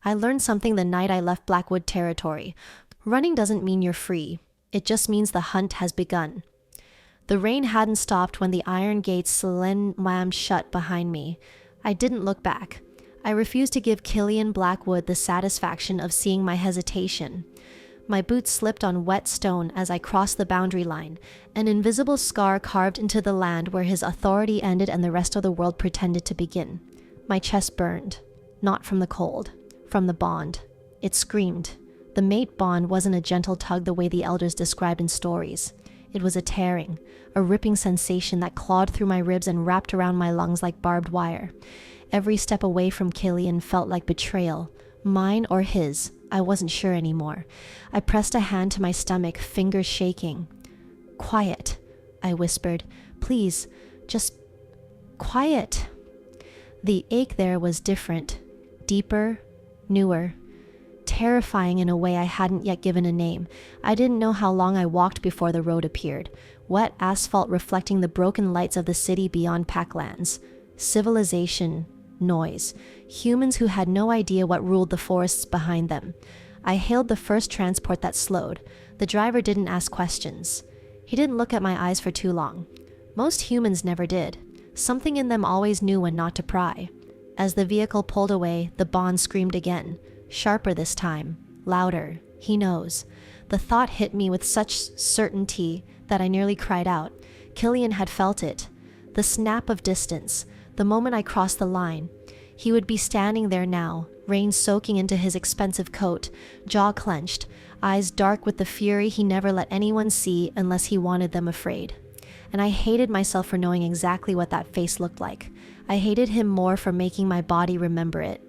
I learned something the night I left Blackwood territory. Running doesn't mean you're free. It just means the hunt has begun. The rain hadn't stopped when the iron gates slammed shut behind me. I didn't look back. I refused to give Killian Blackwood the satisfaction of seeing my hesitation. My boots slipped on wet stone as I crossed the boundary line, an invisible scar carved into the land where his authority ended and the rest of the world pretended to begin. My chest burned, not from the cold, from the bond. It screamed. The mate bond wasn't a gentle tug the way the elders described in stories. It was a tearing, a ripping sensation that clawed through my ribs and wrapped around my lungs like barbed wire. Every step away from Killian felt like betrayal, mine or his. I wasn't sure anymore. I pressed a hand to my stomach, fingers shaking. "Quiet," I whispered. "Please, just quiet." The ache there was different, deeper, newer, terrifying in a way I hadn't yet given a name. I didn't know how long I walked before the road appeared, wet asphalt reflecting the broken lights of the city beyond packlands. Civilization, noise, humans who had no idea what ruled the forests behind them. I hailed the first transport that slowed. The driver didn't ask questions. He didn't look at my eyes for too long. Most humans never did. Something in them always knew when not to pry. As the vehicle pulled away, the bond screamed again, sharper this time, louder. He knows. The thought hit me with such certainty that I nearly cried out. Killian had felt it. The snap of distance, the moment I crossed the line. He would be standing there now, rain soaking into his expensive coat, jaw clenched, eyes dark with the fury he never let anyone see unless he wanted them afraid. And I hated myself for knowing exactly what that face looked like. I hated him more for making my body remember it.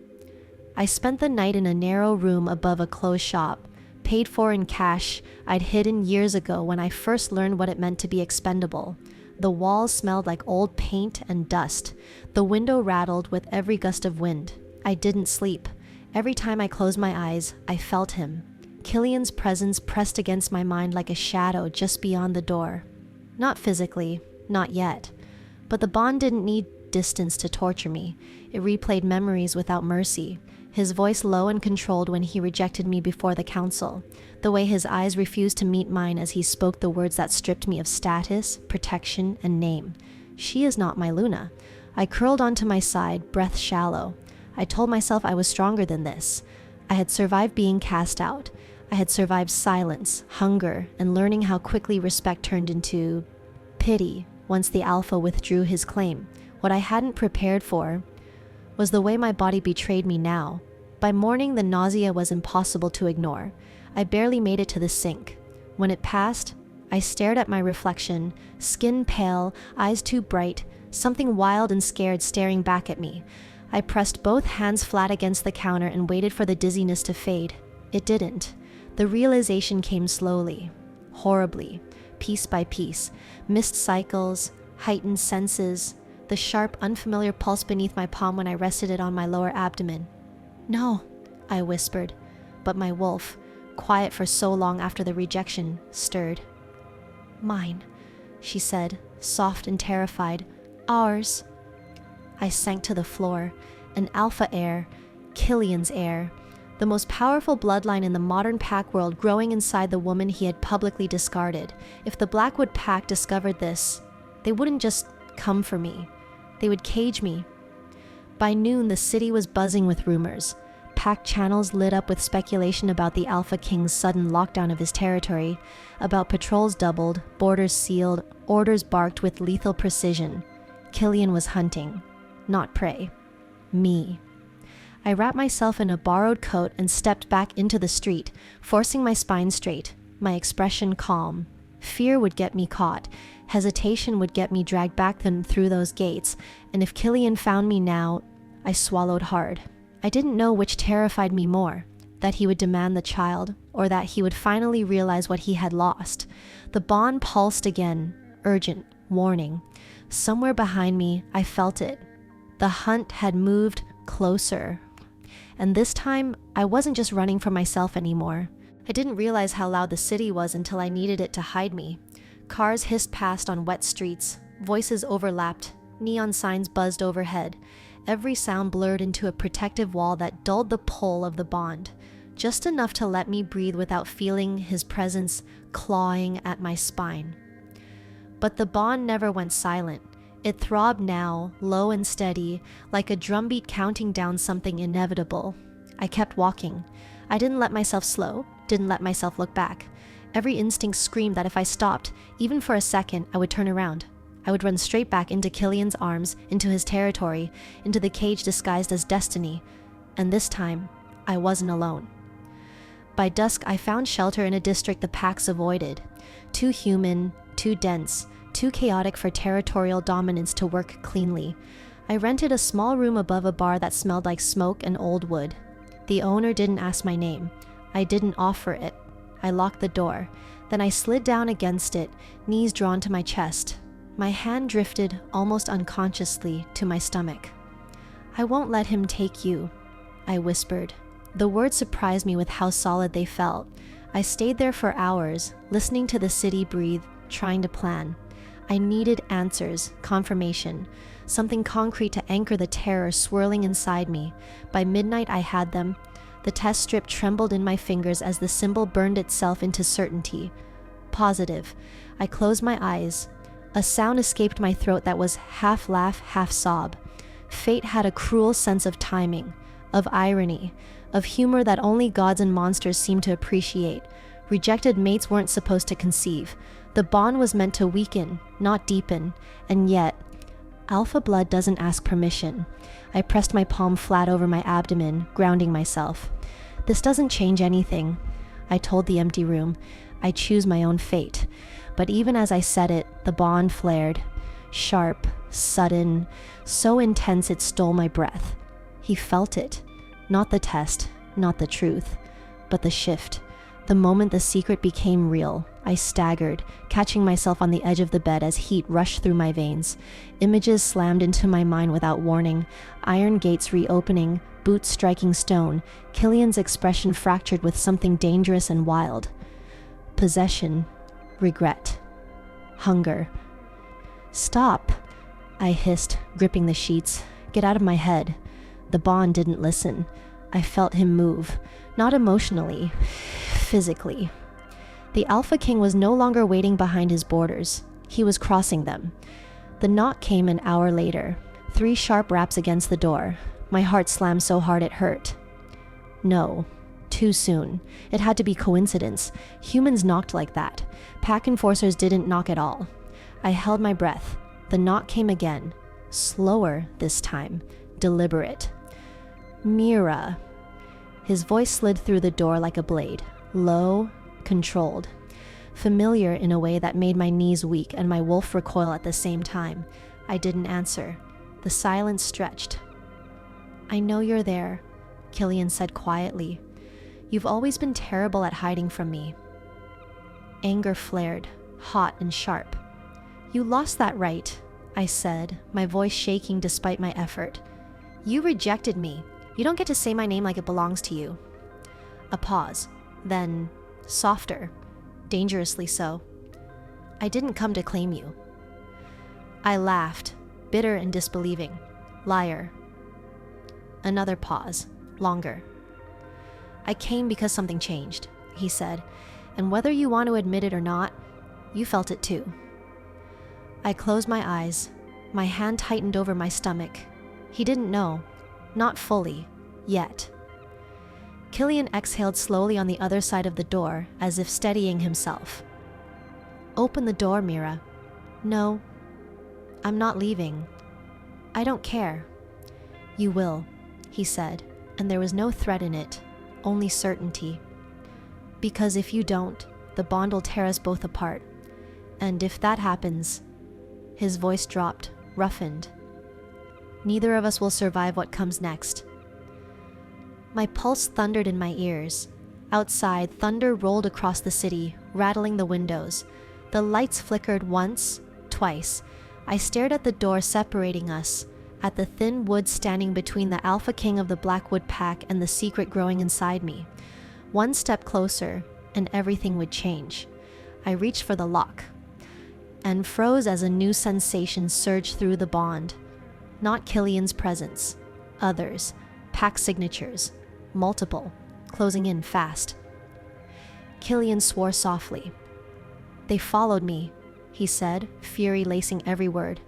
I spent the night in a narrow room above a closed shop, paid for in cash I'd hidden years ago when I first learned what it meant to be expendable. The walls smelled like old paint and dust. The window rattled with every gust of wind. I didn't sleep. Every time I closed my eyes, I felt him. Killian's presence pressed against my mind like a shadow just beyond the door. Not physically, not yet. But the bond didn't need distance to torture me. It replayed memories without mercy. His voice low and controlled when he rejected me before the council. The way his eyes refused to meet mine as he spoke the words that stripped me of status, protection, and name. She is not my Luna. I curled onto my side, breath shallow. I told myself I was stronger than this. I had survived being cast out. I had survived silence, hunger, and learning how quickly respect turned into pity once the Alpha withdrew his claim. What I hadn't prepared for was the way my body betrayed me now. By morning, the nausea was impossible to ignore. I barely made it to the sink. When it passed, I stared at my reflection, skin pale, eyes too bright, something wild and scared staring back at me. I pressed both hands flat against the counter and waited for the dizziness to fade. It didn't. The realization came slowly, horribly, piece by piece. Missed cycles, heightened senses, the sharp, unfamiliar pulse beneath my palm when I rested it on my lower abdomen. "No," I whispered, but my wolf, quiet for so long after the rejection, stirred. "Mine," she said, soft and terrified. "Ours." I sank to the floor. An alpha heir, Killian's heir, the most powerful bloodline in the modern pack world growing inside the woman he had publicly discarded. If the Blackwood pack discovered this, they wouldn't just come for me. They would cage me. By noon, the city was buzzing with rumors. Pack channels lit up with speculation about the Alpha King's sudden lockdown of his territory, about patrols doubled, borders sealed, orders barked with lethal precision. Killian was hunting, not prey. Me. I wrapped myself in a borrowed coat and stepped back into the street, forcing my spine straight, my expression calm. Fear would get me caught. Hesitation would get me dragged back through those gates, and if Killian found me now, I swallowed hard. I didn't know which terrified me more, that he would demand the child, or that he would finally realize what he had lost. The bond pulsed again, urgent, warning. Somewhere behind me, I felt it. The hunt had moved closer. And this time, I wasn't just running for myself anymore. I didn't realize how loud the city was until I needed it to hide me. Cars hissed past on wet streets, voices overlapped, neon signs buzzed overhead. every sound blurred into a protective wall that dulled the pull of the bond, just enough to let me breathe without feeling his presence clawing at my spine. But the bond never went silent. It throbbed now, low and steady, like a drumbeat counting down something inevitable. I kept walking. I didn't let myself slow, didn't let myself look back. Every instinct screamed that if I stopped, even for a second, I would turn around. I would run straight back into Killian's arms, into his territory, into the cage disguised as destiny. And this time, I wasn't alone. By dusk, I found shelter in a district the packs avoided. Too human, too dense, too chaotic for territorial dominance to work cleanly. I rented a small room above a bar that smelled like smoke and old wood. The owner didn't ask my name. I didn't offer it. I locked the door. Then I slid down against it, knees drawn to my chest. My hand drifted, almost unconsciously, to my stomach. "I won't let him take you," I whispered. The words surprised me with how solid they felt. I stayed there for hours, listening to the city breathe, trying to plan. I needed answers, confirmation, something concrete to anchor the terror swirling inside me. By midnight, I had them. The test strip trembled in my fingers as the symbol burned itself into certainty. Positive. I closed my eyes. A sound escaped my throat that was half laugh, half sob. Fate had a cruel sense of timing, of irony, of humor that only gods and monsters seem to appreciate. Rejected mates weren't supposed to conceive. The bond was meant to weaken, not deepen. And yet, alpha blood doesn't ask permission. I pressed my palm flat over my abdomen, grounding myself. "This doesn't change anything," I told the empty room. "I choose my own fate." But even as I said it, the bond flared. Sharp, sudden, so intense it stole my breath. He felt it. Not the test, not the truth, but the shift. The moment the secret became real, I staggered, catching myself on the edge of the bed as heat rushed through my veins. Images slammed into my mind without warning, iron gates reopening, boots striking stone, Killian's expression fractured with something dangerous and wild. Possession, regret, hunger. "Stop," I hissed, gripping the sheets. "Get out of my head." The bond didn't listen. I felt him move, not emotionally, physically. The Alpha King was no longer waiting behind his borders. He was crossing them. The knock came an hour later. 3 sharp raps against the door. My heart slammed so hard it hurt. No. Too soon. It had to be coincidence. Humans knocked like that. Pack enforcers didn't knock at all. I held my breath. The knock came again. Slower this time. Deliberate. "Mira." His voice slid through the door like a blade. Low, controlled. Familiar in a way that made my knees weak and my wolf recoil at the same time. I didn't answer. The silence stretched. "I know you're there," Killian said quietly. "You've always been terrible at hiding from me." Anger flared, hot and sharp. "You lost that right," I said, my voice shaking despite my effort. "You rejected me. You don't get to say my name like it belongs to you." A pause, then softer, dangerously so. "I didn't come to claim you." I laughed, bitter and disbelieving. "Liar." Another pause, longer. "I came because something changed," he said, "and whether you want to admit it or not, you felt it too." I closed my eyes. My hand tightened over my stomach. He didn't know. Not fully. Yet. Killian exhaled slowly on the other side of the door, as if steadying himself. "Open the door, Mira." "No. I'm not leaving. I don't care." "You will," he said, and there was no threat in it, only certainty. "Because if you don't, the bond will tear us both apart. And if that happens," his voice dropped, roughened, "neither of us will survive what comes next." My pulse thundered in my ears. Outside, thunder rolled across the city, rattling the windows. The lights flickered once, twice. I stared at the door separating us, at the thin wood standing between the Alpha King of the Blackwood pack and the secret growing inside me. One step closer, and everything would change. I reached for the lock, and froze as a new sensation surged through the bond. Not Killian's presence. Others. Pack signatures. Multiple. Closing in fast. Killian swore softly. "They followed me," he said, fury lacing every word.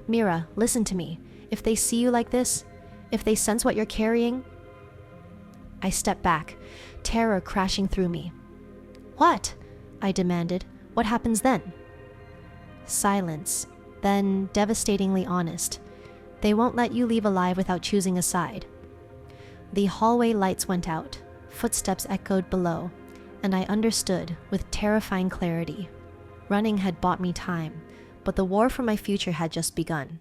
"Mira, listen to me. If they see you like this, if they sense what you're carrying..." I stepped back, terror crashing through me. "What?" I demanded. "What happens then?" Silence, then devastatingly honest. "They won't let you leave alive without choosing a side." The hallway lights went out, footsteps echoed below, and I understood with terrifying clarity. Running had bought me time, but the war for my future had just begun.